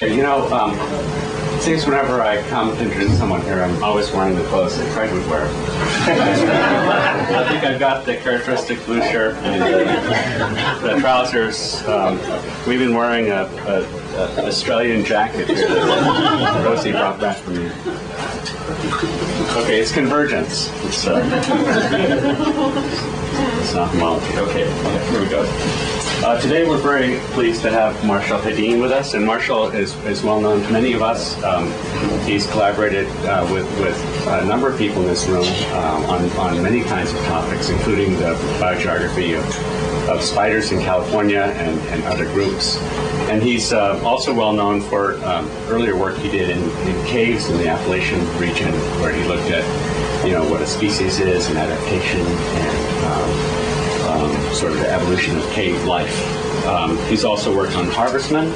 You know, it seems whenever I come to introduce someone here, I'm always wearing the clothes that Craig would wear. I think I've got the characteristic blue shirt and the trousers. We've been wearing an Australian jacket here that Rosie brought back from you. Okay, it's convergence. It's ophthalmology. Okay, here we go. Today we're very pleased to have Marshal Hedin with us, and Marshal is well known to many of us. He's collaborated with a number of people in this room on many kinds of topics, including the biogeography of spiders in California and other groups. And he's also well known for earlier work he did in caves in the Appalachian region, where he looked at, what a species is and adaptation and sort of the evolution of cave life. He's also worked on harvestmen,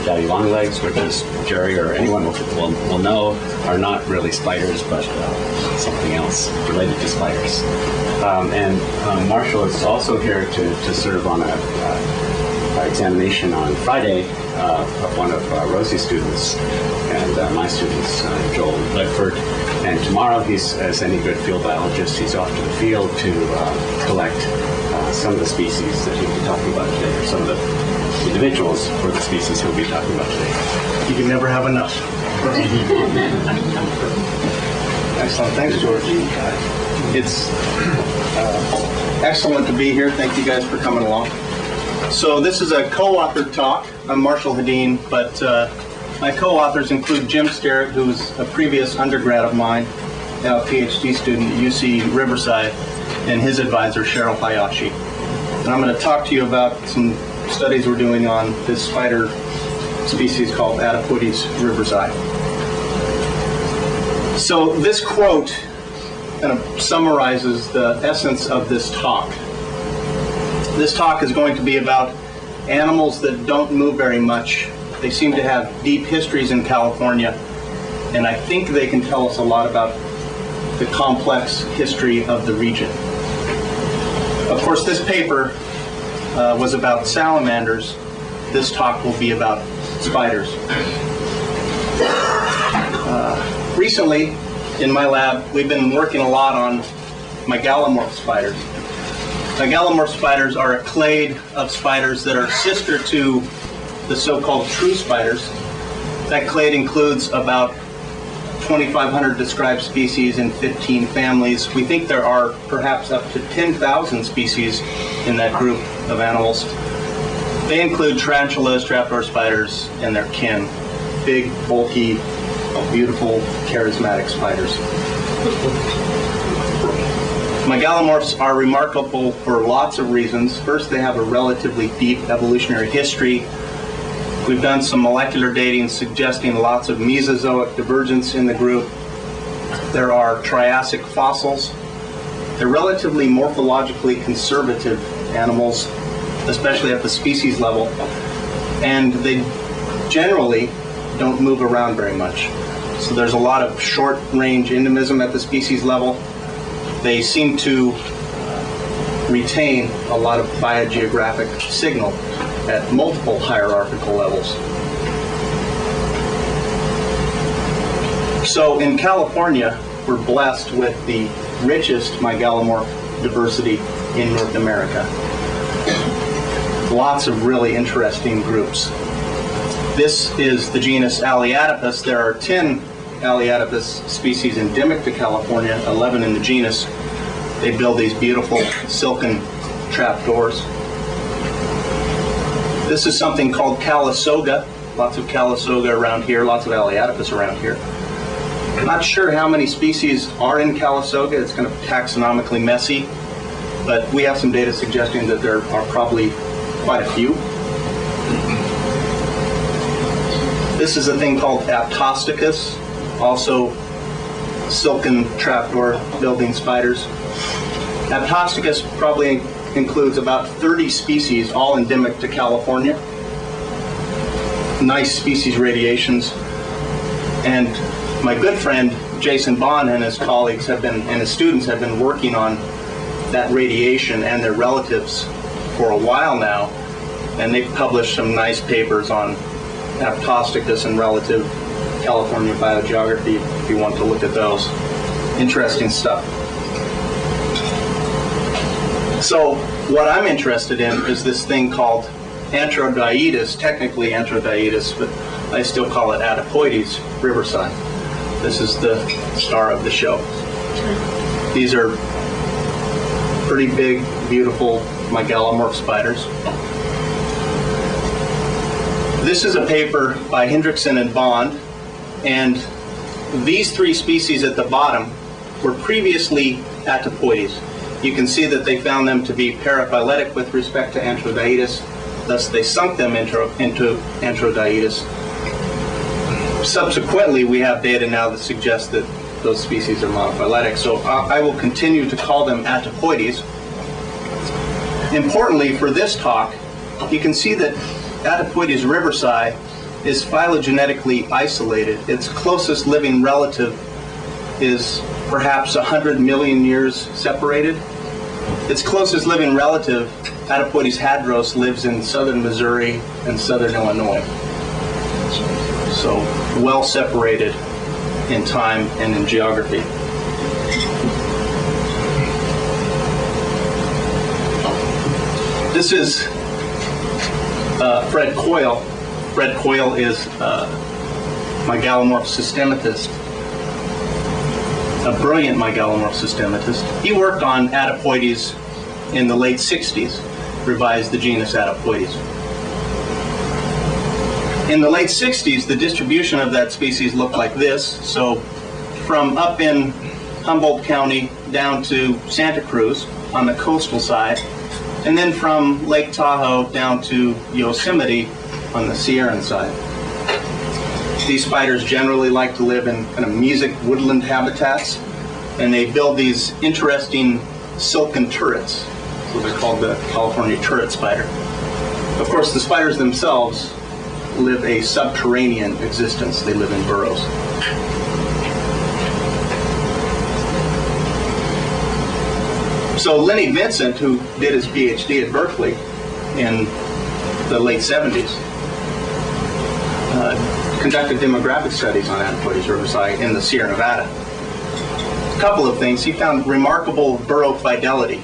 daddy longlegs, which is Jerry or anyone will know are not really spiders, but something else related to spiders. And Marshall is also here to serve on a examination on Friday of one of Rosie's students and my students, Joel Ledford. And tomorrow, as any good field biologist, he's off to the field to collect some of the species that he'll be talking about today, or some of the individuals for the species he'll be talking about today. You can never have enough. Excellent. Thanks, George. It's excellent to be here. Thank you guys for coming along. So this is a co-authored talk. I'm Marshal Hedin, but my co-authors include Jim Sterrett, who's a previous undergrad of mine, now a PhD student at UC Riverside, and his advisor, Cheryl Hayashi. And I'm going to talk to you about some studies we're doing on this spider species called Atypoides riversi. So this quote kind of summarizes the essence of this talk. This talk is going to be about animals that don't move very much. They seem to have deep histories in California, and I think they can tell us a lot about the complex history of the region. Of course, this paper was about salamanders. This talk will be about spiders. Recently, in my lab, we've been working a lot on megalomorph spiders. Megalomorph spiders are a clade of spiders that are sister to the so-called true spiders. That clade includes about 2,500 described species in 15 families. We think there are perhaps up to 10,000 species in that group of animals. They include tarantulas, trapdoor spiders, and their kin. Big, bulky, beautiful, charismatic spiders. Megalomorphs are remarkable for lots of reasons. First, they have a relatively deep evolutionary history. We've done some molecular dating suggesting lots of Mesozoic divergence in the group. There are Triassic fossils. They're relatively morphologically conservative animals, especially at the species level, and they generally don't move around very much. So there's a lot of short-range endemism at the species level. They seem to retain a lot of biogeographic signal at multiple hierarchical levels. So in California, we're blessed with the richest megalomorph diversity in North America. Lots of really interesting groups. This is the genus Atypoides. There are 10 Atypoides species endemic to California, 11 in the genus. They build these beautiful silken trapdoors. This is something called Calisoga. Lots of Calisoga around here, lots of Atypoides around here. I'm not sure how many species are in Calisoga. It's kind of taxonomically messy, but we have some data suggesting that there are probably quite a few. This is a thing called Aptosticus, also silken trapdoor building spiders. Aptosticus probably includes about 30 species, all endemic to California. Nice species radiations. And my good friend Jason Bond and his colleagues and his students have been working on that radiation and their relatives for a while now, and they've published some nice papers on Aptosticus and relative California biogeography, if you want to look at those. Interesting stuff. So what I'm interested in is this thing called Anthrodeides, technically Anthrodeides, but I still call it Atypoides riversi. This is the star of the show. These are pretty big, beautiful megalomorph spiders. This is a paper by Hendrickson and Bond, and these three species at the bottom were previously Atypoides. You can see that they found them to be paraphyletic with respect to Anthrodeides, thus they sunk them into Anthrodeides. Subsequently, we have data now that suggests that those species are monophyletic, so I will continue to call them Atypoides. Importantly, for this talk, you can see that Atypoides riversi is phylogenetically isolated. Its closest living relative is perhaps 100 million years separated. Its closest living relative, Atypoides hadros, lives in southern Missouri and southern Illinois. So well separated in time and in geography. This is Fred Coyle. Fred Coyle is megalomorph systematist, a brilliant megalomorph systematist. He worked on Atypoides in the late 60s, revised the genus Atypoides. In the late 60s, the distribution of that species looked like this. So from up in Humboldt County down to Santa Cruz on the coastal side, and then from Lake Tahoe down to Yosemite on the Sierran side. These spiders generally like to live in kind of mesic woodland habitats, and they build these interesting silken turrets. So they're called the California turret spider. Of course, the spiders themselves live a subterranean existence. They live in burrows. So Lenny Vincent, who did his PhD at Berkeley in the late 70s, conducted demographic studies on Atypoides riversi in the Sierra Nevada. A couple of things. He found remarkable burrow fidelity.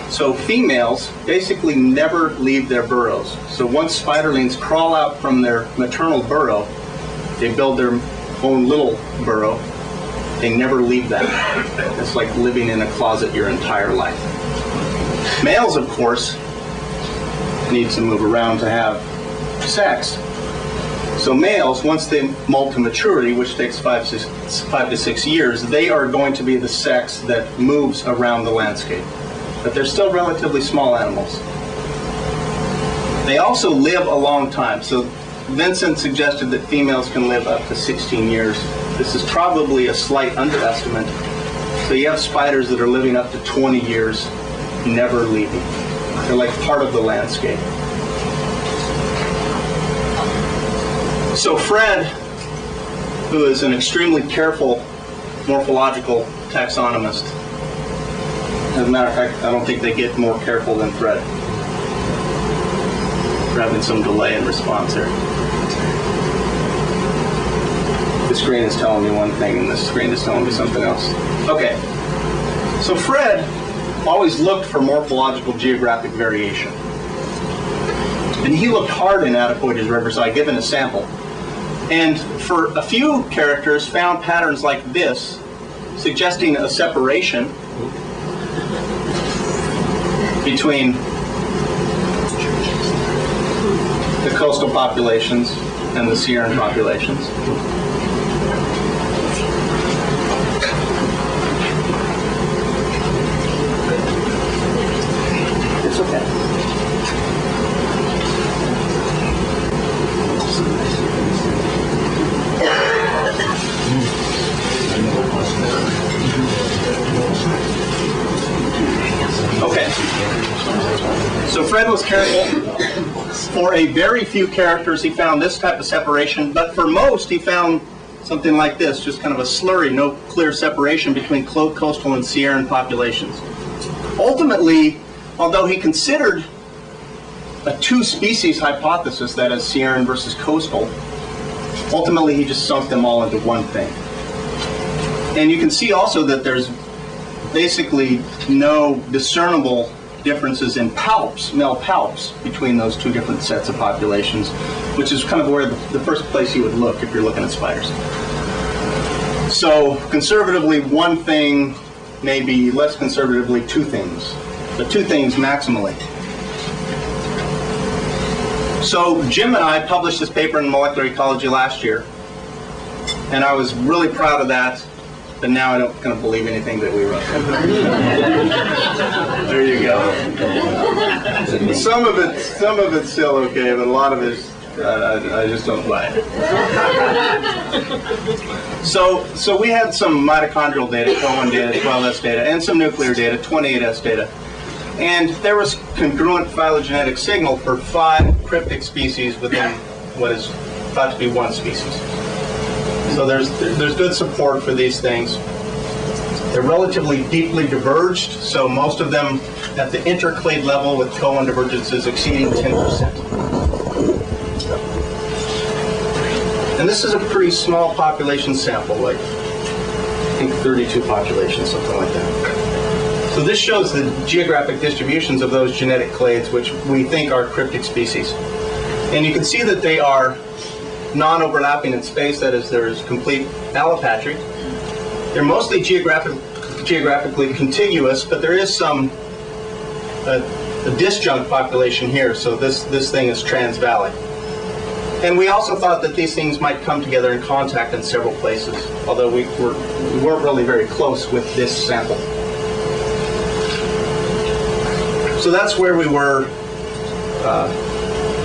So females basically never leave their burrows. So once spiderlings crawl out from their maternal burrow, they build their own little burrow. They never leave that. It's like living in a closet your entire life. Males, of course, need to move around to have sex. So males, once they molt to maturity, which takes 5 to 6 years, they are going to be the sex that moves around the landscape. But they're still relatively small animals. They also live a long time. So Vincent suggested that females can live up to 16 years. This is probably a slight underestimate. So you have spiders that are living up to 20 years, never leaving. They're like part of the landscape. So Fred, who is an extremely careful morphological taxonomist, as a matter of fact, I don't think they get more careful than Fred. We're having some delay in response here. The screen is telling me one thing and the screen is telling me something else. Okay, so Fred always looked for morphological geographic variation. And he looked hard in Atypoides riversi, given a sample. And for a few characters, found patterns like this, suggesting a separation between the coastal populations and the Sierran populations. It's okay. Okay. So Fred was careful. For a very few characters, he found this type of separation, but for most, he found something like this, just kind of a slurry, no clear separation between coastal and Sierran populations. Ultimately, although he considered a two-species hypothesis, that is Sierran versus coastal. Ultimately, he just sunk them all into one thing. And you can see also that there's basically no discernible differences in palps, male palps, between those two different sets of populations, which is kind of where the first place you would look if you're looking at spiders. So conservatively, one thing, maybe less conservatively, two things, but two things maximally. So Jim and I published this paper in Molecular Ecology last year, and I was really proud of that. But now I don't kind of believe anything that we wrote. There you go. Some of it's still okay, but a lot of it, I just don't buy it. So we had some mitochondrial data, CO1 data, 12S data, and some nuclear data, 28S data. And there was congruent phylogenetic signal for 5 cryptic species within what is thought to be one species. So there's good support for these things. They're relatively deeply diverged, so most of them at the interclade level with CO1 divergences exceeding 10%. And this is a pretty small population sample, like I think 32 populations, something like that. So this shows the geographic distributions of those genetic clades, which we think are cryptic species. And you can see that they are non-overlapping in space, that is, there's complete allopatry. They're mostly geographically contiguous, but there is some a disjunct population here, so this thing is trans-valley. And we also thought that these things might come together in contact in several places, although we weren't really very close with this sample. So that's where we were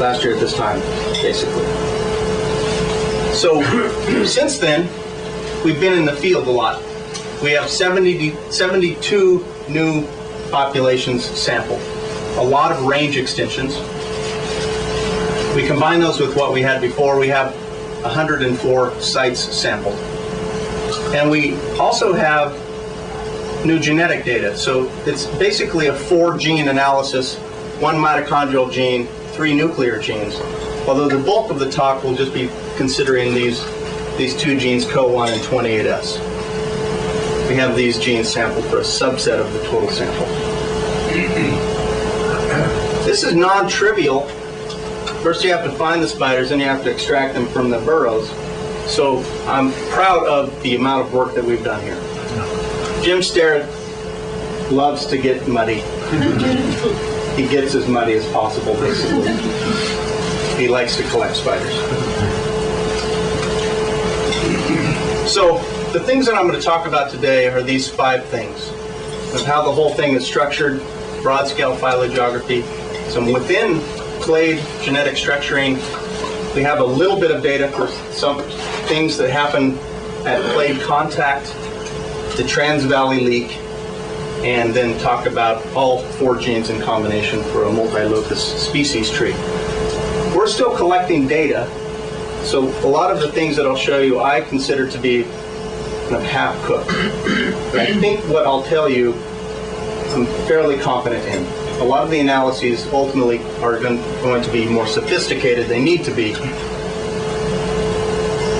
last year at this time, basically. So since then, we've been in the field a lot. We have 72 new populations sampled, a lot of range extensions. We combine those with what we had before. We have 104 sites sampled. And we also have new genetic data. So it's basically a 4-gene analysis, 1 mitochondrial gene, 3 nuclear genes. Although the bulk of the talk will just be considering these 2 genes, CO1 and 28S. We have these genes sampled for a subset of the total sample. This is non-trivial. First you have to find the spiders, and you have to extract them from the burrows. So I'm proud of the amount of work that we've done here. Jim Sterrett loves to get muddy. He gets as muddy as possible, basically. He likes to collect spiders. So the things that I'm going to talk about today are these 5 things, of how the whole thing is structured, broad-scale phylogeography, some within clade genetic structuring. We have a little bit of data for some things that happen at clade contact, the trans-valley leak, and then talk about all 4 genes in combination for a multi-locus species tree. We're still collecting data, so a lot of the things that I'll show you I consider to be kind of half-cooked. But I think what I'll tell you I'm fairly confident in. A lot of the analyses ultimately are going to be more sophisticated. They need to be.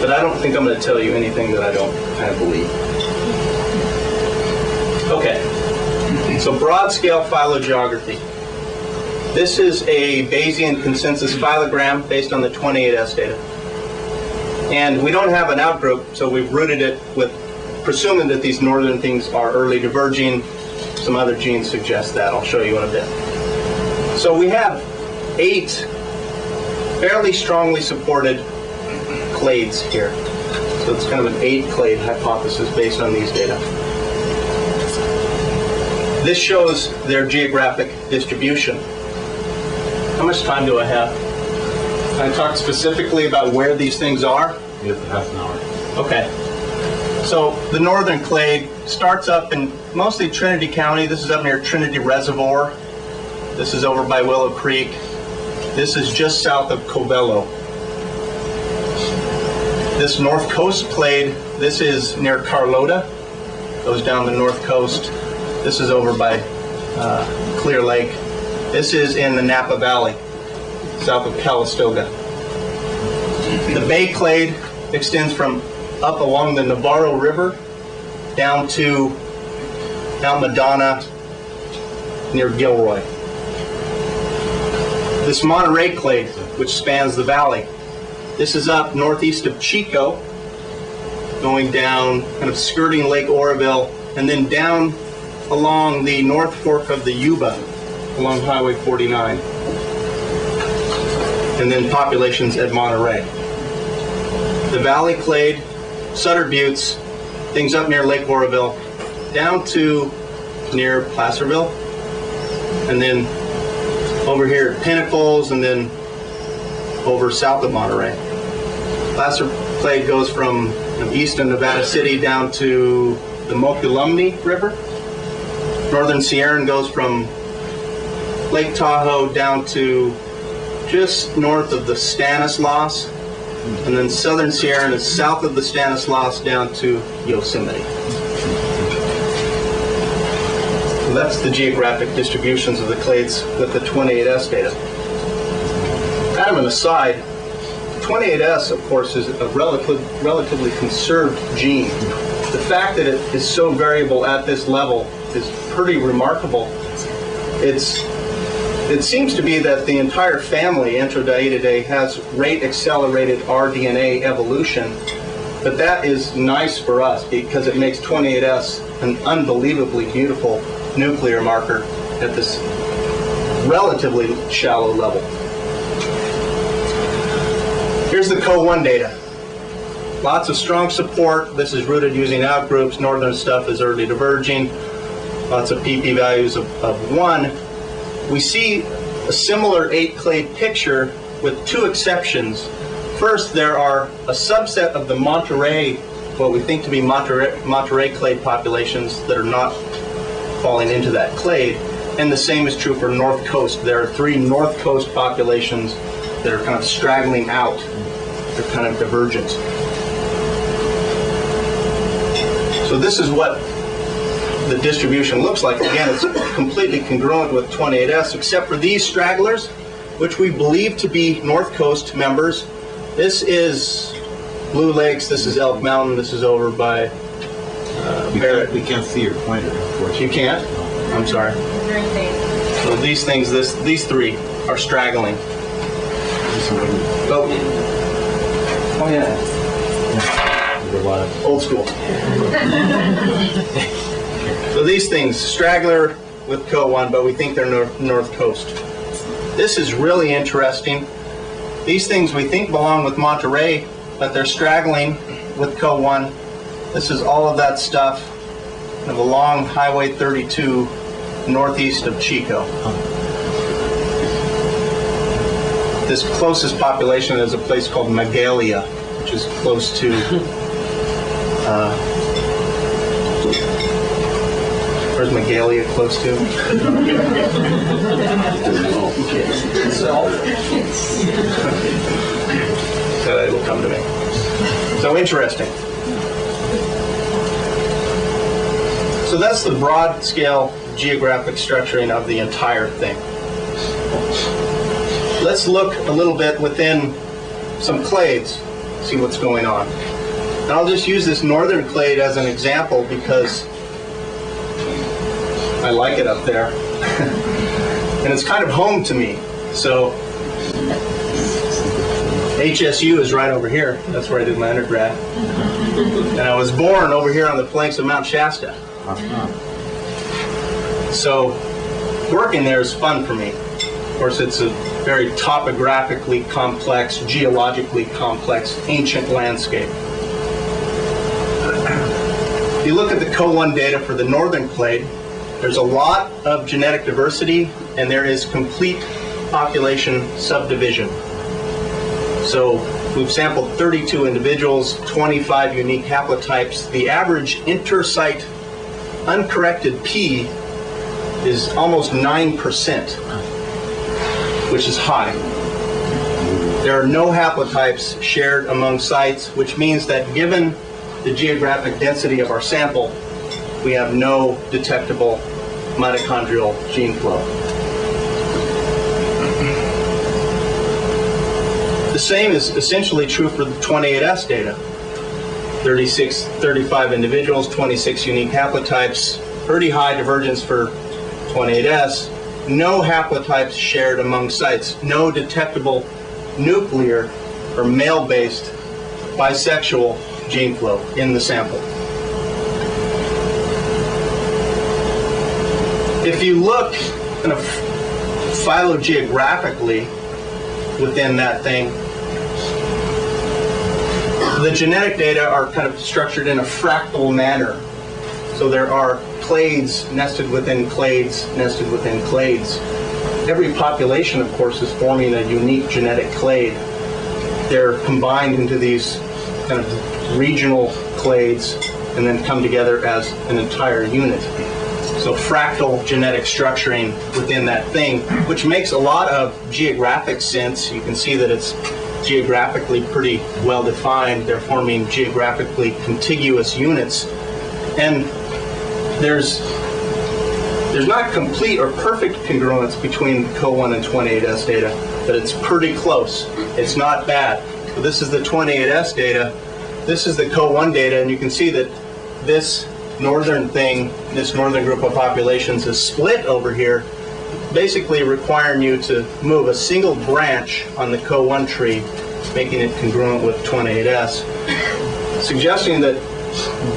But I don't think I'm going to tell you anything that I don't kind of believe. Okay, so broad-scale phylogeography. This is a Bayesian consensus phylogram based on the 28S data. And we don't have an outgroup, so we've rooted it with presuming that these northern things are early diverging. Some other genes suggest that. I'll show you in a bit. So we have 8 fairly strongly supported clades here. So it's kind of an 8-clade hypothesis based on these data. This shows their geographic distribution. How much time do I have? Can I talk specifically about where these things are? You have half an hour. Okay. So the northern clade starts up in mostly Trinity County. This is up near Trinity Reservoir. This is over by Willow Creek. This is just south of Cobello. This north coast clade, this is near Carlota. Goes down the north coast. This is over by Clear Lake. This is in the Napa Valley. south of Calistoga. The Bay clade extends from up along the Navarro River down to Mount Madonna near Gilroy. This Monterey clade, which spans the valley, this is up northeast of Chico, going down, kind of skirting Lake Oroville, and then down along the North Fork of the Yuba, along Highway 49. And then populations at Monterey. The Valley clade, Sutter Buttes, things up near Lake Oroville, down to near Placerville, and then over here at Pinnacles, and then over south of Monterey. Placer clade goes from east of Nevada City down to the Mokelumne River. Northern Sierran goes from Lake Tahoe down to just north of the Stanislaus, and then Southern Sierran is south of the Stanislaus down to Yosemite. So that's the geographic distributions of the clades with the 28S data. Kind of an aside, 28S, of course, is a relatively conserved gene. The fact that it is so variable at this level is pretty remarkable. It seems to be that the entire family, Enterodaeidae, has rate-accelerated rDNA evolution, but that is nice for us because it makes 28S an unbelievably beautiful nuclear marker at this relatively shallow level. Here's the CO1 data. Lots of strong support. This is rooted using outgroups. Northern stuff is early diverging. Lots of PP values of 1. We see a similar 8-clade picture with 2 exceptions. First, there are a subset of the Monterey, what we think to be Monterey clade populations that are not falling into that clade, and the same is true for North Coast. There are 3 North Coast populations that are kind of straggling out. They're kind of divergent. So this is what the distribution looks like. Again, it's completely congruent with 28S, except for these stragglers, which we believe to be North Coast members. This is Blue Lakes, this is Elk Mountain, this is over by Barrett. We can't see your pointer, unfortunately. You can't? I'm sorry. So these things, these 3 are straggling. Oh yeah. There's a lot of Old school. So these things, straggler with CO1, but we think they're North Coast. This is really interesting. These things we think belong with Monterey, but they're straggling with CO1. This is all of that stuff of along Highway 32 northeast of Chico. This closest population is a place called Magalia, which is close to where's Magalia close to? So it'll come to me. So interesting. So that's the broad scale geographic structuring of the entire thing. Let's look a little bit within some clades, see what's going on. And I'll just use this northern clade as an example because I like it up there. And it's kind of home to me. So HSU is right over here. That's where I did my undergrad. And I was born over here on the flanks of Mount Shasta. So working there is fun for me. Of course, it's a very topographically complex, geologically complex, ancient landscape. If you look at the CO1 data for the northern clade, there's a lot of genetic diversity and there is complete population subdivision. So we've sampled 32 individuals, 25 unique haplotypes. The average intersite uncorrected P is almost 9%, which is high. There are no haplotypes shared among sites, which means that given the geographic density of our sample, we have no detectable mitochondrial gene flow. The same is essentially true for the 28S data. 35 individuals, 26 unique haplotypes, pretty high divergence for 28S. No haplotypes shared among sites. No detectable nuclear or male-based bisexual gene flow in the sample. If you look kind of phylogeographically within that thing, the genetic data are kind of structured in a fractal manner. So there are clades nested within clades, nested within clades. Every population, of course, is forming a unique genetic clade. They're combined into these kind of regional clades and then come together as an entire unit. So fractal genetic structuring within that thing, which makes a lot of geographic sense. You can see that it's geographically pretty well defined. They're forming geographically contiguous units. And there's not complete or perfect congruence between CO1 and 28S data, but it's pretty close. It's not bad. So this is the 28S data. This is the CO1 data, and you can see that this northern thing, this northern group of populations is split over here, basically requiring you to move a single branch on the CO1 tree, making it congruent with 28S, suggesting that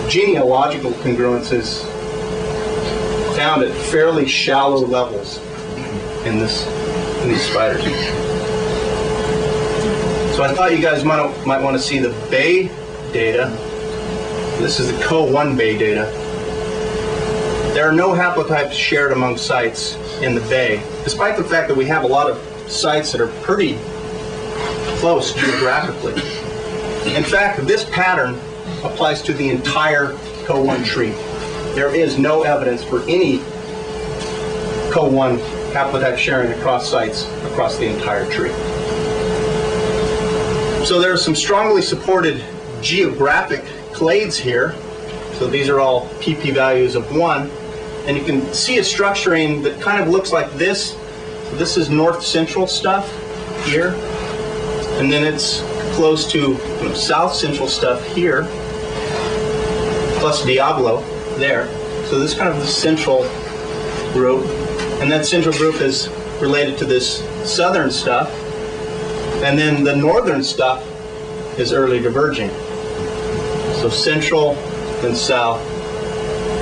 genealogical congruence is found at fairly shallow levels in these spiders. So I thought you guys might want to see the Bay data. This is the CO1 Bay data. There are no haplotypes shared among sites in the Bay, despite the fact that we have a lot of sites that are pretty close geographically. In fact, this pattern applies to the entire CO1 tree. There is no evidence for any CO1 haplotype sharing across sites across the entire tree. So there are some strongly supported geographic clades here. So these are all pp values of 1. And you can see a structuring that kind of looks like this. So this is north-central stuff here. And then it's close to south-central stuff here, plus Diablo there. So this is kind of the central group. And that central group is related to this southern stuff. And then the northern stuff is early diverging. So central, then south,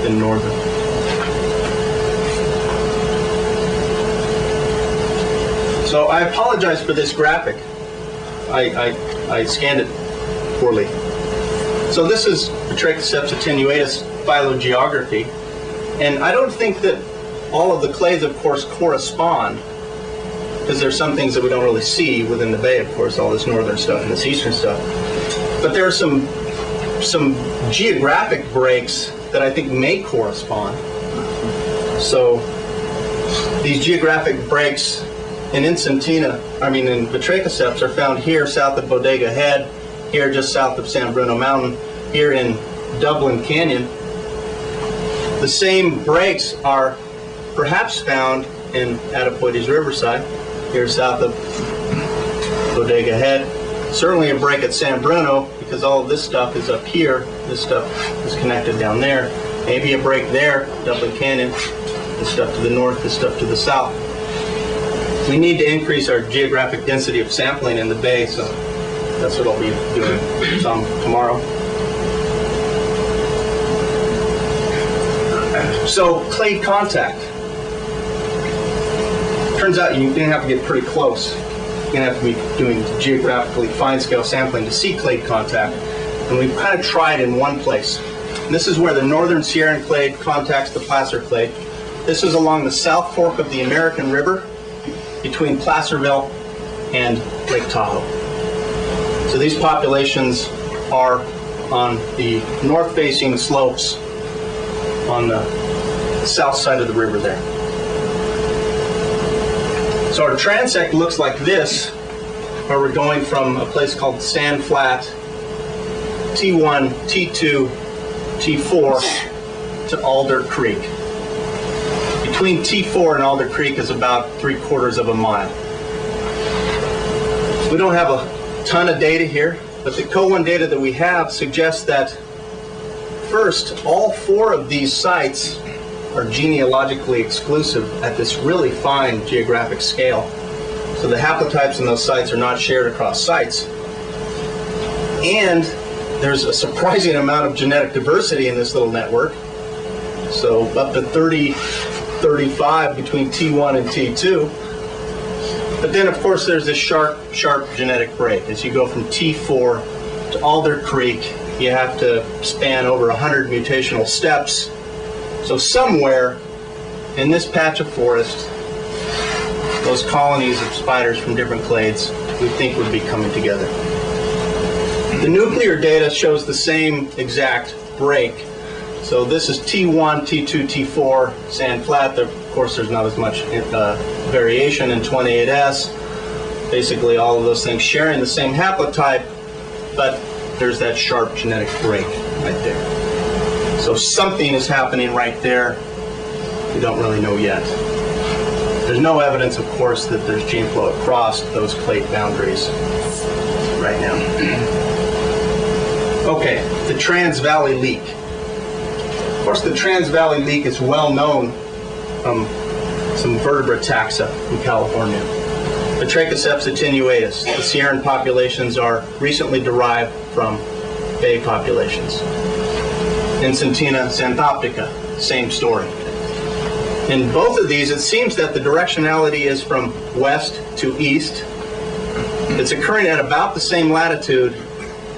then northern. So I apologize for this graphic. I scanned it poorly. So this is Batrachoceps attenuatus phylogeography. And I don't think that all of the clades, of course, correspond, because there's some things that we don't really see within the bay, of course, all this northern stuff and this eastern stuff. But there are some geographic breaks that I think may correspond. So these geographic breaks in Batrachoceps are found here south of Bodega Head, here just south of San Bruno Mountain, here in Dublin Canyon. The same breaks are perhaps found in Atypoides riversi, here south of Bodega Head. Certainly a break at San Bruno, because all of this stuff is up here. This stuff is connected down there. Maybe a break there, Dublin Canyon. This stuff to the north, this stuff to the south. We need to increase our geographic density of sampling in the bay, so that's what I'll be doing some tomorrow. So, clade contact. Turns out you're going to have to get pretty close. You're going to have to be doing geographically fine-scale sampling to see clade contact. And we've kind of tried in one place. And this is where the northern Sierran clade contacts the placer clade. This is along the south fork of the American River between Placerville and Lake Tahoe. So these populations are on the north-facing slopes on the south side of the river there. So our transect looks like this, where we're going from a place called Sand Flat, T1, T2, T4 to Alder Creek. Between T4 and Alder Creek is about 3/4 of a mile. We don't have a ton of data here, but the CO1 data that we have suggests that first, all 4 of these sites are genealogically exclusive at this really fine geographic scale. So the haplotypes in those sites are not shared across sites. And there's a surprising amount of genetic diversity in this little network. So up to 30, 35 between T1 and T2. But then, of course, there's this sharp genetic break. As you go from T4 to Alder Creek, you have to span over 100 mutational steps. So somewhere in this patch of forest, those colonies of spiders from different clades we think would be coming together. The nuclear data shows the same exact break. So this is T1, T2, T4, sand flat. Of course, there's not as much variation in 28S. Basically, all of those things sharing the same haplotype, but there's that sharp genetic break right there. So something is happening right there. We don't really know yet. There's no evidence, of course, that there's gene flow across those clade boundaries right now. Okay, the Trans-Valley leak. Of course, the Trans-Valley leak is well known from some vertebrate taxa in California. The Trichoceps attenuatus, the Sierran populations are recently derived from bay populations. Incentina xanthoptica, same story. In both of these, it seems that the directionality is from west to east. It's occurring at about the same latitude,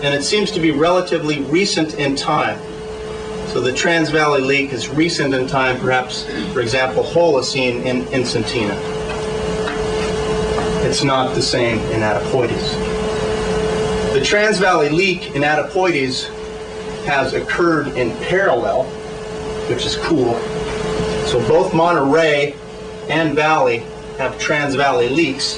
and it seems to be relatively recent in time. So the Trans-Valley leak is recent in time, perhaps, for example, Holocene in Incentina. It's not the same in Atypoides. The Trans-Valley leak in Atypoides has occurred in parallel, which is cool. So both Monterey and Valley have Trans-Valley leaks,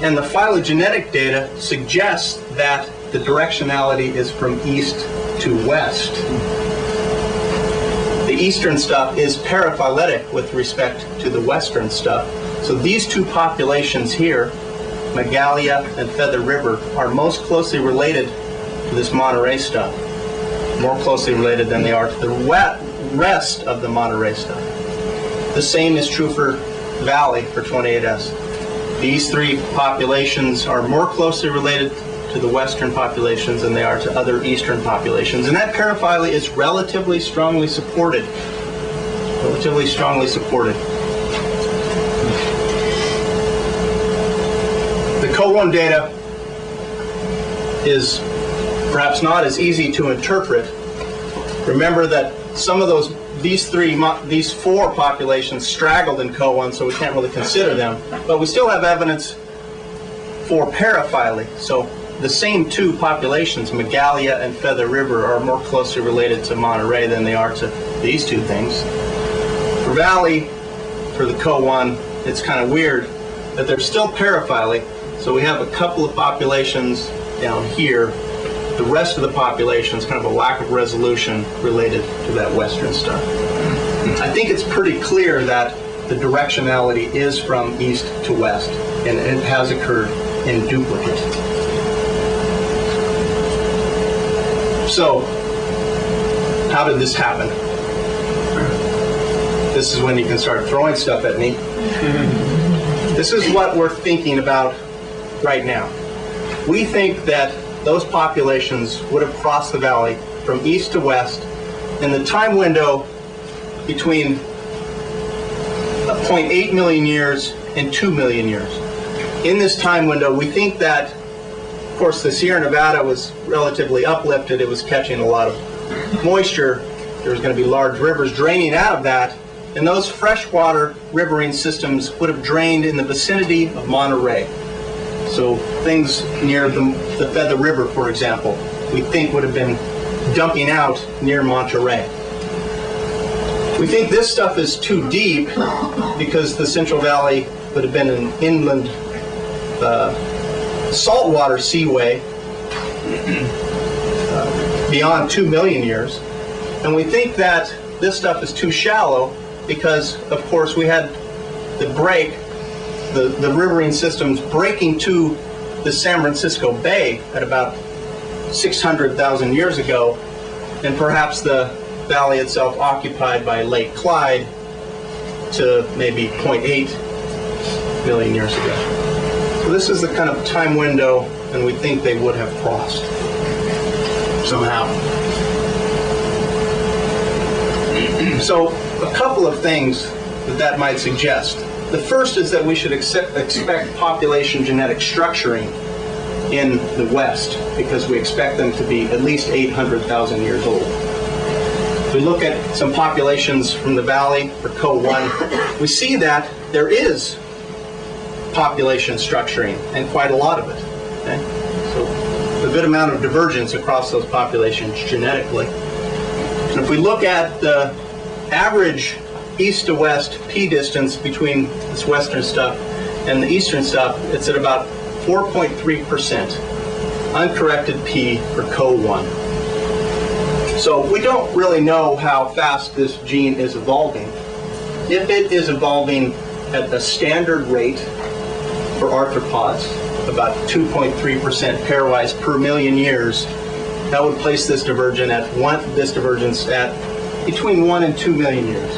and the phylogenetic data suggests that the directionality is from east to west. The eastern stuff is paraphyletic with respect to the western stuff. So these two populations here, Megalia and Feather River, are most closely related to this Monterey stuff. More closely related than they are to the rest of the Monterey stuff. The same is true for Valley for 28S. These 3 populations are more closely related to the western populations than they are to other eastern populations. And that paraphyly is relatively strongly supported. Relatively strongly supported. The CO1 data is perhaps not as easy to interpret. Remember that some of these 4 populations straggled in CO1, so we can't really consider them. But we still have evidence for paraphyly. So the same 2 populations, Megalia and Feather River, are more closely related to Monterey than they are to these 2 things. For Valley, for the CO1, it's kind of weird that there's still paraphyly. So we have a couple of populations down here. The rest of the population is kind of a lack of resolution related to that western stuff. I think it's pretty clear that the directionality is from east to west, and it has occurred in duplicate. So, how did this happen? This is when you can start throwing stuff at me. This is what we're thinking about right now. We think that those populations would have crossed the valley from east to west in the time window between 0.8 million years and 2 million years. In this time window, we think that, of course, the Sierra Nevada was relatively uplifted. It was catching a lot of moisture. There was going to be large rivers draining out of that, and those freshwater riverine systems would have drained in the vicinity of Monterey. So things near the Feather River, for example, we think would have been dumping out near Monterey. We think this stuff is too deep because the Central Valley would have been an inland saltwater seaway beyond 2 million years. And we think that this stuff is too shallow because, of course, we had the break, the riverine systems breaking to the San Francisco Bay at about 600,000 years ago, and perhaps the valley itself occupied by Lake Clyde to maybe 0.8 million years ago. So this is the kind of time window, and we think they would have crossed somehow. So a couple of things that might suggest. The first is that we should expect population genetic structuring in the West, because we expect them to be at least 800,000 years old. If we look at some populations from the valley for CO1, we see that there is population structuring, and quite a lot of it. Okay? So a good amount of divergence across those populations genetically. And if we look at the average east to west P distance between this western stuff and the eastern stuff, it's at about 4.3% uncorrected P for CO1. So we don't really know how fast this gene is evolving. If it is evolving at a standard rate for arthropods, about 2.3% pairwise per million years, that would place this divergence at between 1 and 2 million years.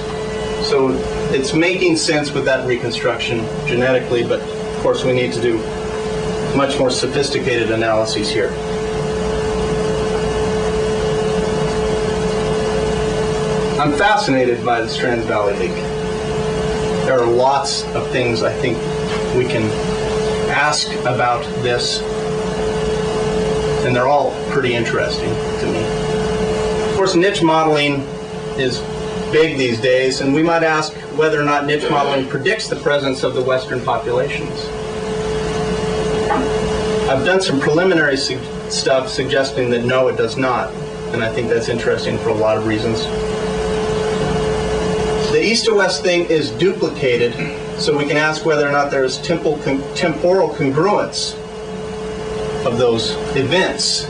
So it's making sense with that reconstruction genetically, but of course we need to do much more sophisticated analyses here. I'm fascinated by this Trans Valley Leak. There are lots of things I think we can ask about this, and they're all pretty interesting to me. Of course, niche modeling is big these days, and we might ask whether or not niche modeling predicts the presence of the Western populations. I've done some preliminary stuff suggesting that no, it does not, and I think that's interesting for a lot of reasons. The east to west thing is duplicated, so we can ask whether or not there's temporal congruence of those events.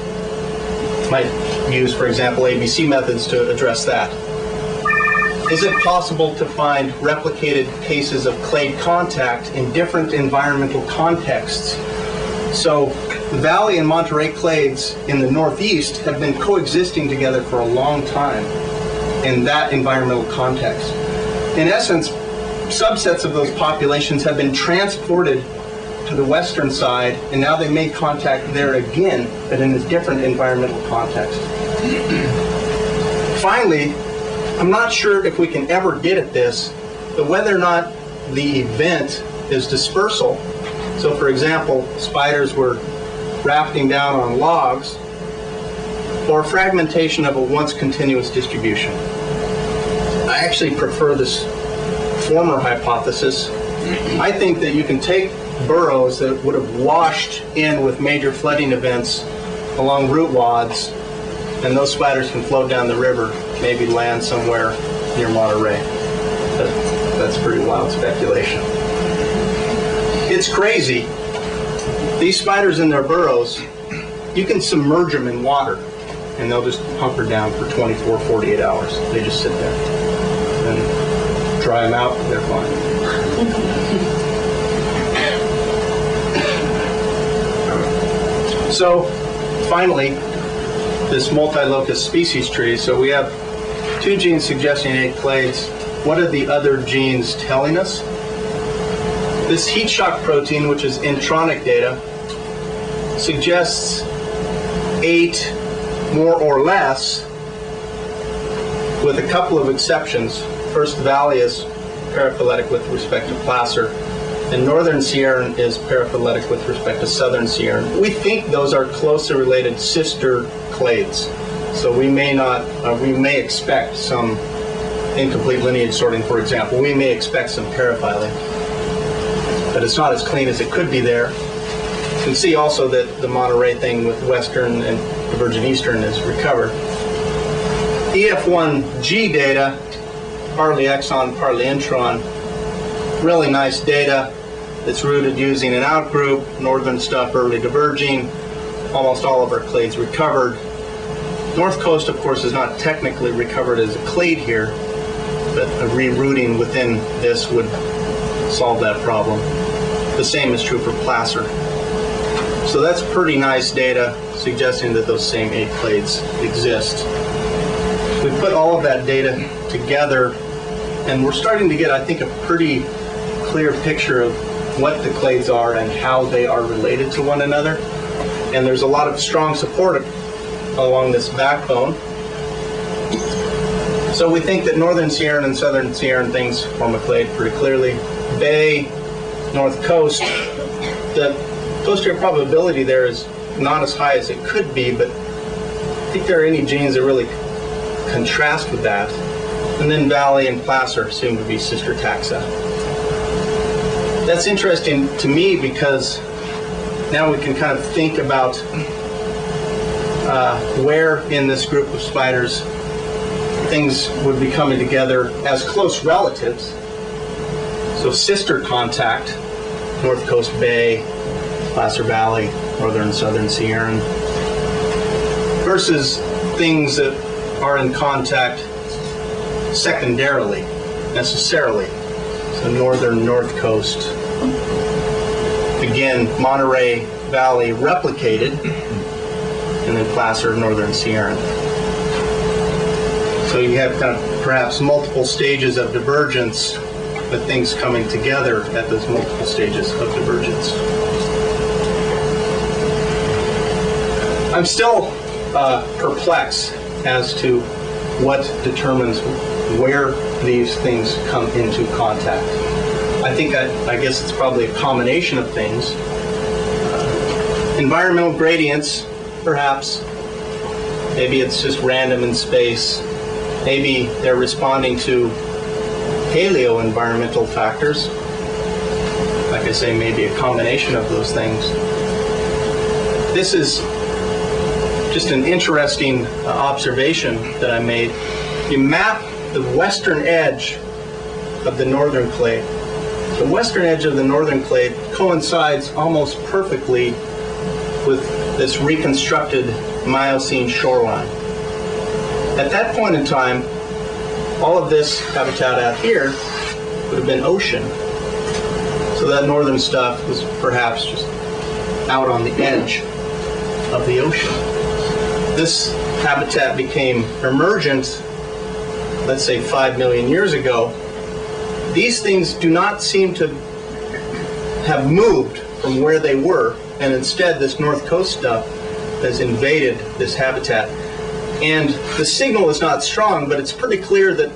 Might use, for example, ABC methods to address that. Is it possible to find replicated cases of clade contact in different environmental contexts? So the Valley and Monterey clades in the northeast have been coexisting together for a long time in that environmental context. In essence, subsets of those populations have been transported to the western side, and now they made contact there again, but in a different environmental context. Finally, I'm not sure if we can ever get at this, but whether or not the event is dispersal. So for example, spiders were rafting down on logs, or fragmentation of a once continuous distribution. I actually prefer this former hypothesis. I think that you can take burrows that would have washed in with major flooding events along root wads, and those spiders can float down the river, maybe land somewhere near Monterey. That's pretty wild speculation. It's crazy. These spiders in their burrows, you can submerge them in water, and they'll just hunker down for 24, 48 hours. They just sit there. And dry them out, they're fine. So, finally, this multi-locus species tree. So we have 2 genes suggesting 8 clades. What are the other genes telling us? This heat shock protein, which is intronic data, suggests 8 more or less, with a couple of exceptions. First, Valley is paraphyletic with respect to placer, and Northern Sierran is paraphyletic with respect to Southern Sierran. We think those are closely related sister clades, so we may expect some incomplete lineage sorting, for example. We may expect some paraphyly, but it's not as clean as it could be there. You can see also that the Monterey thing with Western and the Virgin Eastern is recovered. EF1G data, partly exon, partly intron, really nice data. It's rooted using an outgroup, northern stuff early diverging, almost all of our clades recovered. North Coast, of course, is not technically recovered as a clade here, but a rerouting within this would solve that problem. The same is true for placer. So that's pretty nice data suggesting that those same 8 clades exist. We put all of that data together, and we're starting to get, I think, a pretty clear picture of what the clades are and how they are related to one another. And there's a lot of strong support along this backbone. So we think that northern Sierran and southern Sierran things form a clade pretty clearly. Bay, north coast, the posterior probability there is not as high as it could be, but I think there are any genes that really contrast with that. And then valley and placer seem to be sister taxa. That's interesting to me because now we can kind of think about where in this group of spiders things would be coming together as close relatives. So sister contact, North Coast Bay, Placer Valley, northern and southern Sierran, versus things that are in contact secondarily, necessarily. So northern, north coast. Again, Monterey Valley replicated, and then Placer, northern Sierran. So you have kind of perhaps multiple stages of divergence, but things coming together at those multiple stages of divergence. I'm still perplexed as to what determines where these things come into contact. I guess it's probably a combination of things. Environmental gradients, perhaps. Maybe it's just random in space. Maybe they're responding to paleo-environmental factors. Like I say, maybe a combination of those things. This is just an interesting observation that I made. You map the western edge of the northern clade. The western edge of the northern clade coincides almost perfectly with this reconstructed Miocene shoreline. At that point in time, all of this habitat out here would have been ocean. So that northern stuff was perhaps just out on the edge of the ocean. This habitat became emergent, let's say 5 million years ago. These things do not seem to have moved from where they were, and instead this north coast stuff has invaded this habitat. And the signal is not strong, but it's pretty clear that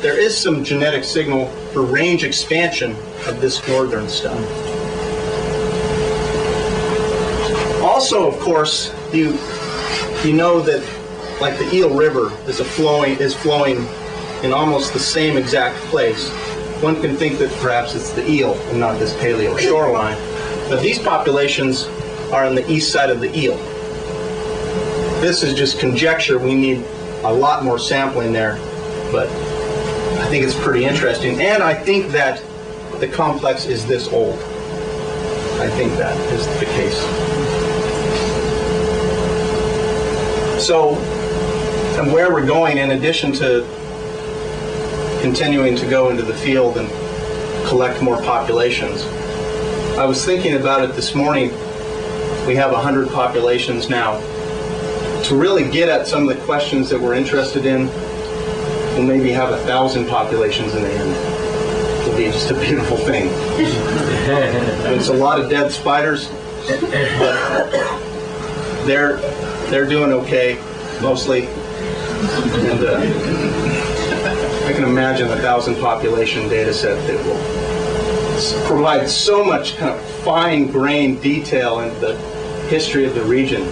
there is some genetic signal for range expansion of this northern stuff. Also, of course, you know that like the Eel River is flowing in almost the same exact place. One can think that perhaps it's the eel and not this paleo shoreline. But these populations are on the east side of the eel. This is just conjecture. We need a lot more sampling there, but I think it's pretty interesting. And I think that the complex is this old. I think that is the case. So, and where we're going, in addition to continuing to go into the field and collect more populations, I was thinking about it this morning. We have 100 populations now. To really get at some of the questions that we're interested in, we'll maybe have 1,000 populations in the end. It'll be just a beautiful thing. It's a lot of dead spiders, but they're doing okay, mostly. And I can imagine 1,000 population data set that will provide so much kind of fine-grained detail into the history of the region.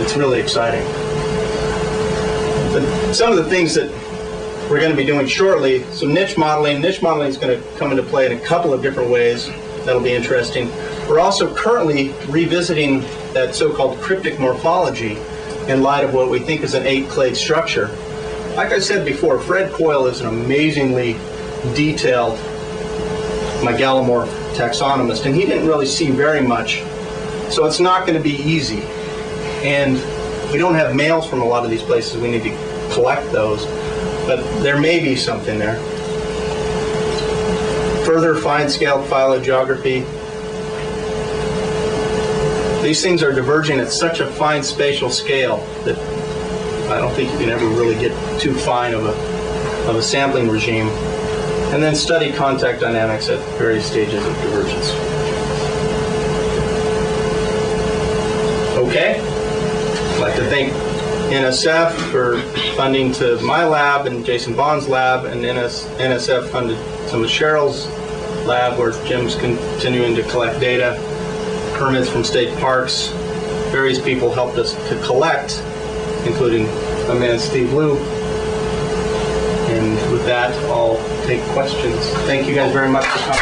It's really exciting. But some of the things that we're going to be doing shortly, so niche modeling is going to come into play in a couple of different ways. That'll be interesting. We're also currently revisiting that so-called cryptic morphology in light of what we think is an 8-clade structure. Like I said before, Fred Coyle is an amazingly detailed megalomorph taxonomist, and he didn't really see very much. So it's not going to be easy. And we don't have males from a lot of these places. We need to collect those. But there may be something there. Further fine-scale phylogeography. these things are diverging at such a fine spatial scale that I don't think you can ever really get too fine of a sampling regime. And then study contact dynamics at various stages of divergence. Okay. I'd like to thank NSF for funding to my lab and Jason Bond's lab, and NSF funded some of Cheryl's lab where Jim's continuing to collect data, permits from state parks. Various people helped us to collect, including my man Steve Liu. And with that, I'll take questions. Thank you guys very much for coming.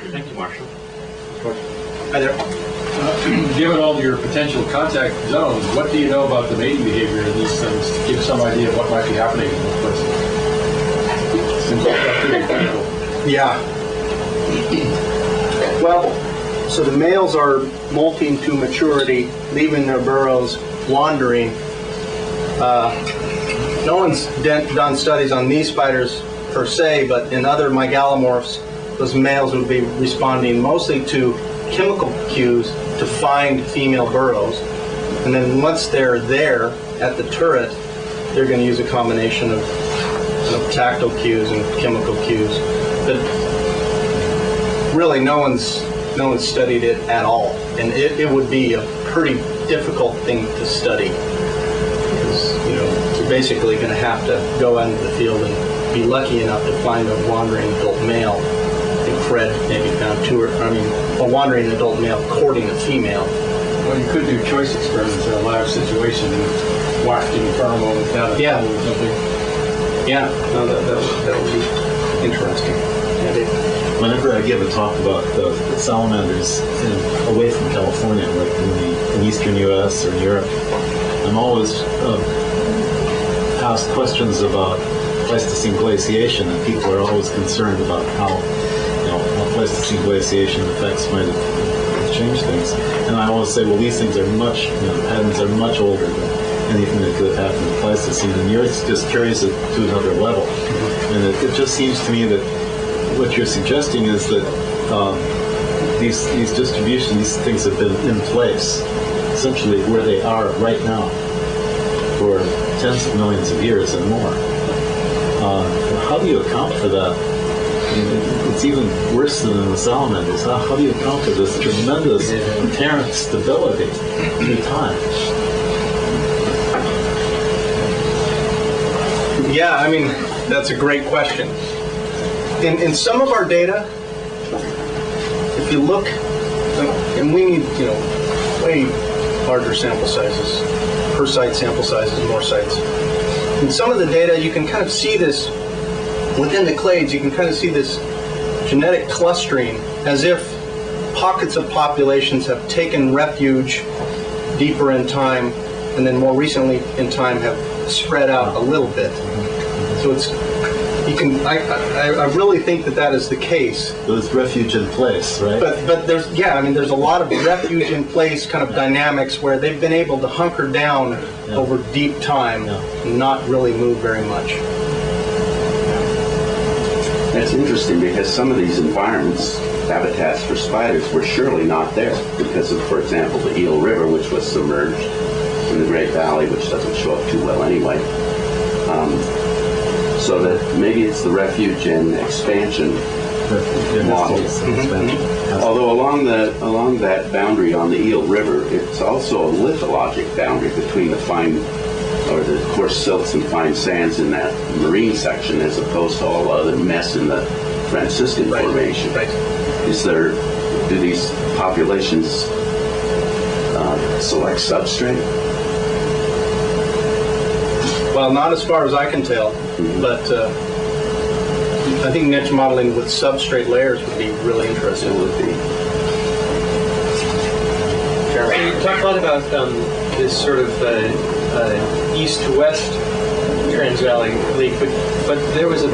Thank you, Marshall. Hi there. Given all your potential contact zones, what do you know about the mating behavior of these things to give some idea of what might be happening in those places? Seems like that's pretty critical. Yeah. Well, so the males are molting to maturity, leaving their burrows, wandering. No one's done studies on these spiders per se, but in other megalomorphs, those males would be responding mostly to chemical cues to find female burrows. And then once they're there at the turret, they're going to use a combination of tactile cues and chemical cues. But really, no one's studied it at all, and it would be a pretty difficult thing to study, because you're basically going to have to go into the field and be lucky enough to find a wandering adult male. I think Fred maybe found a wandering adult male courting a female. Well, you could do choice experiments in a lab situation with wafting pheromones down the Yeah. tunnel or something. Yeah, no, that would be interesting. Whenever I give a talk about the salamanders away from California, like in Eastern U.S. or Europe, I'm always asked questions about Pleistocene glaciation, and people are always concerned about how Pleistocene glaciation effects might have changed things. And I always say, well, these things are patterns are much older than anything that could have happened in Pleistocene, and you're just curious to another level. And it just seems to me that what you're suggesting is that these distributions, these things have been in place, essentially where they are right now, for tens of millions of years and more. How do you account for that? I mean, it's even worse than in the salamanders. How do you account for this tremendous inherent stability through time? Yeah, I mean, that's a great question. In some of our data, if you look, and we need, way larger sample sizes, per site sample sizes, more sites. In some of the data, you can kind of see this, within the clades, you can kind of see this genetic clustering, as if pockets of populations have taken refuge deeper in time, and then more recently in time have spread out a little bit. So I really think that is the case. There's refuge in place, right? But there's a lot of refuge in place kind of dynamics where they've been able to hunker down over deep time and not really move very much. That's interesting, because some of these environments, habitats for spiders, were surely not there because of, for example, the Eel River, which was submerged in the Great Valley, which doesn't show up too well anyway. So that maybe it's the refuge and expansion model. Although along that boundary on the Eel River, it's also a lithologic boundary between the coarse silts and fine sands in that marine section, as opposed to all the other mess in the Franciscan Formation. Right. Do these populations select substrate? Well, not as far as I can tell, but I think niche modeling with substrate layers would be really interesting. It would be. So you talked a lot about this sort of east to west trans-valley leak, but there was a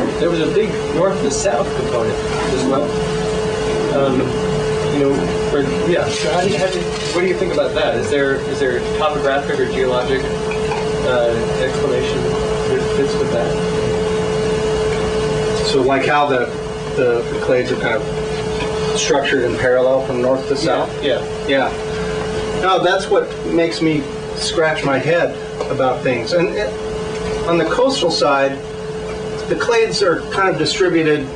big north to south component as well. So what do you think about that? Is there topographic or geologic explanation that fits with that? So like how the clades are kind of structured in parallel from north to south? Yeah. Yeah. No, that's what makes me scratch my head about things. And on the coastal side, the clades are kind of distributed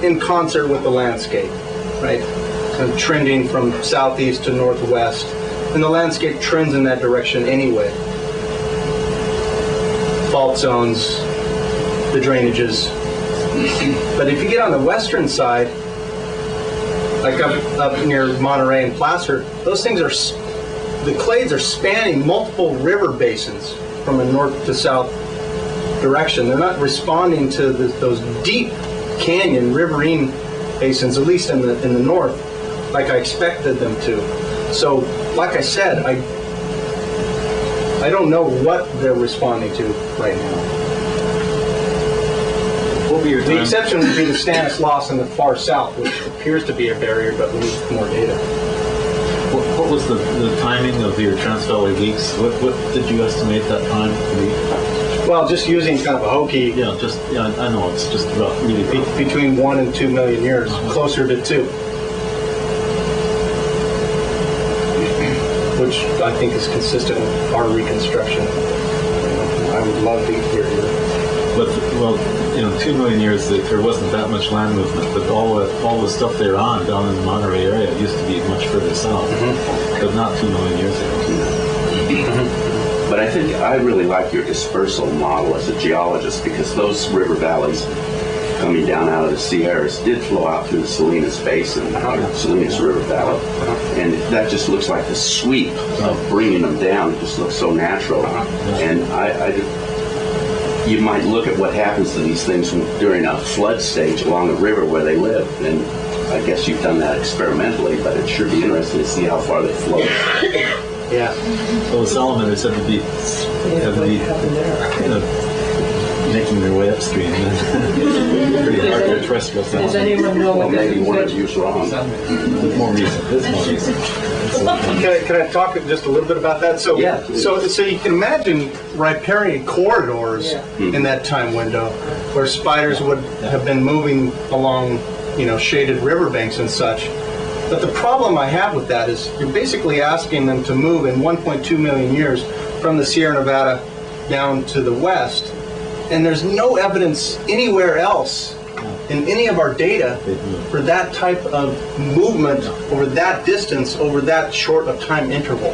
in concert with the landscape, right? Kind of trending from southeast to northwest. And the landscape trends in that direction anyway. Fault zones, the drainages. But if you get on the western side, like up near Monterey and Placer, those things are, the clades are spanning multiple river basins from a north to south direction. They're not responding to those deep canyon, riverine basins, at least in the north, like I expected them to. So, like I said, I don't know what they're responding to right now. What were your The time? exception would be the Stanislaus in the far south, which appears to be a barrier, but we need more data. What was the timing of your Trans-Valley leaks? What did you estimate that time to be? Well, just using kind of a hokey, Yeah, I know, it's just rough, really rough. between 1 and 2 million years, closer to 2. Which I think is consistent with our reconstruction. I would love to hear you. But, well, 2 million years, there wasn't that much land movement, but all the stuff they're on down in the Monterey area used to be much further south, but not 2 million years ago. But I think I really like your dispersal model as a geologist, because those river valleys coming down out of the Sierras did flow out through the Salinas Basin, Salinas River Valley. And that just looks like the sweep of bringing them down. It just looks so natural. And you might look at what happens to these things during a flood stage along the river where they live. And I guess you've done that experimentally, but it should be interesting to see how far they flow. Yeah. Well, the salamanders have to be making their way upstream. Pretty hard for terrestrial Does salamanders. anyone know Well, what maybe one of this you's wrong. There's more reason. There's more reason. Can I talk just a little bit about that? So, Yeah. so you can imagine riparian corridors Yeah. in that time window where spiders would have been moving along, shaded riverbanks and such. But the problem I have with that is you're basically asking them to move in 1.2 million years from the Sierra Nevada down to the west, and there's no evidence anywhere else in any of our data for that type of movement over that distance, over that short of time interval.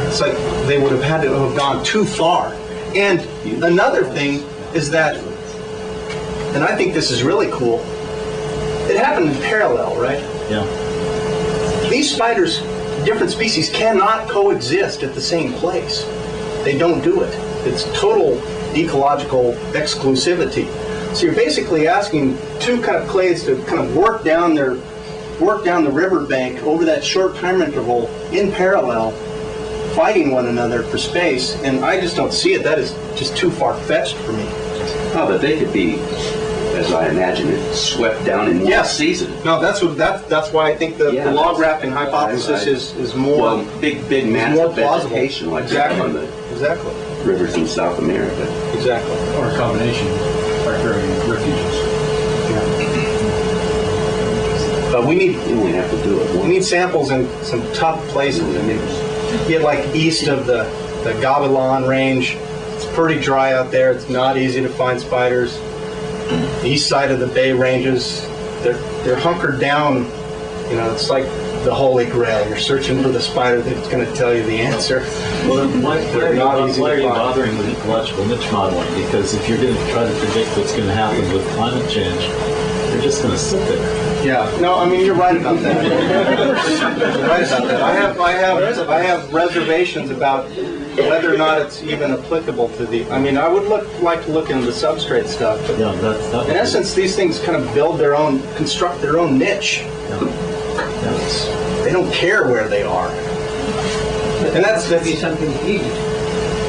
It's like they would have had to have gone too far. And another thing is that, and I think this is really cool, it happened in parallel, right? Yeah. These spiders, different species, cannot coexist at the same place. They don't do it. It's total ecological exclusivity. So you're basically asking two kind of clades to kind of work down the riverbank over that short time interval in parallel, fighting one another for space, and I just don't see it. That is just too far-fetched for me. Oh, but they could be, as I imagine it, swept down in one season. No, that's why I think the log rafting hypothesis is more Well, big more massive plausible. vegetation like Exactly. that on the Exactly. rivers in South America. Exactly. Or a combination of riparian refuges. But we need You only have to do it we once. need samples in some tough places. I mean, get like east of the Gavilan range. It's pretty dry out there. It's not easy to find spiders. The east side of the Bay ranges, they're hunkered down. It's like the Holy Grail. You're searching for the spider that's going to tell you the answer. Well, then why They're not easy are to you find. bothering with ecological niche modeling? Because if you're going to try to predict what's going to happen with climate change, you're just going to sit there. Yeah. No, I mean you're right about that. You're right about that. I have reservations about whether or not it's even applicable to the. I mean, I would like to look into the substrate stuff. But Yeah, that in essence, these things kind of construct their own niche. They don't care where they are. And that's be something to eat.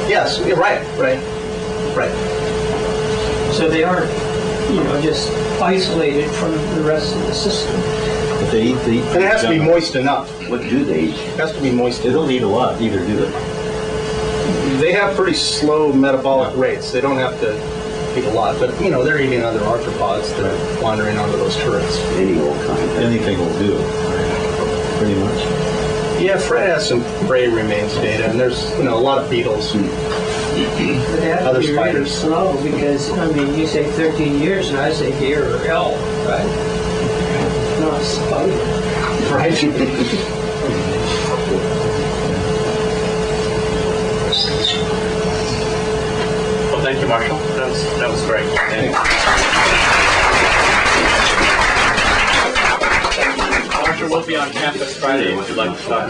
yes, you're right. So they aren't, just isolated from the rest of the system. But they eat. And it has to be moist enough. What do they eat? It has to be moist They enough. don't eat a lot either, do they? They have pretty slow metabolic rates. They don't have to eat a lot, but they're eating other arthropods that are wandering onto those turrets. Any old kind. Anything will do, right? Pretty much. Yeah, Fred has some prey remains data, and there's a lot of beetles. But they have Other to be really spiders. slow because, I mean, you say 13 years and I say deer or elk, right? Not a spider. Well, thank you, Marshall. That was great. Marshall will be on campus Friday if you'd like to talk.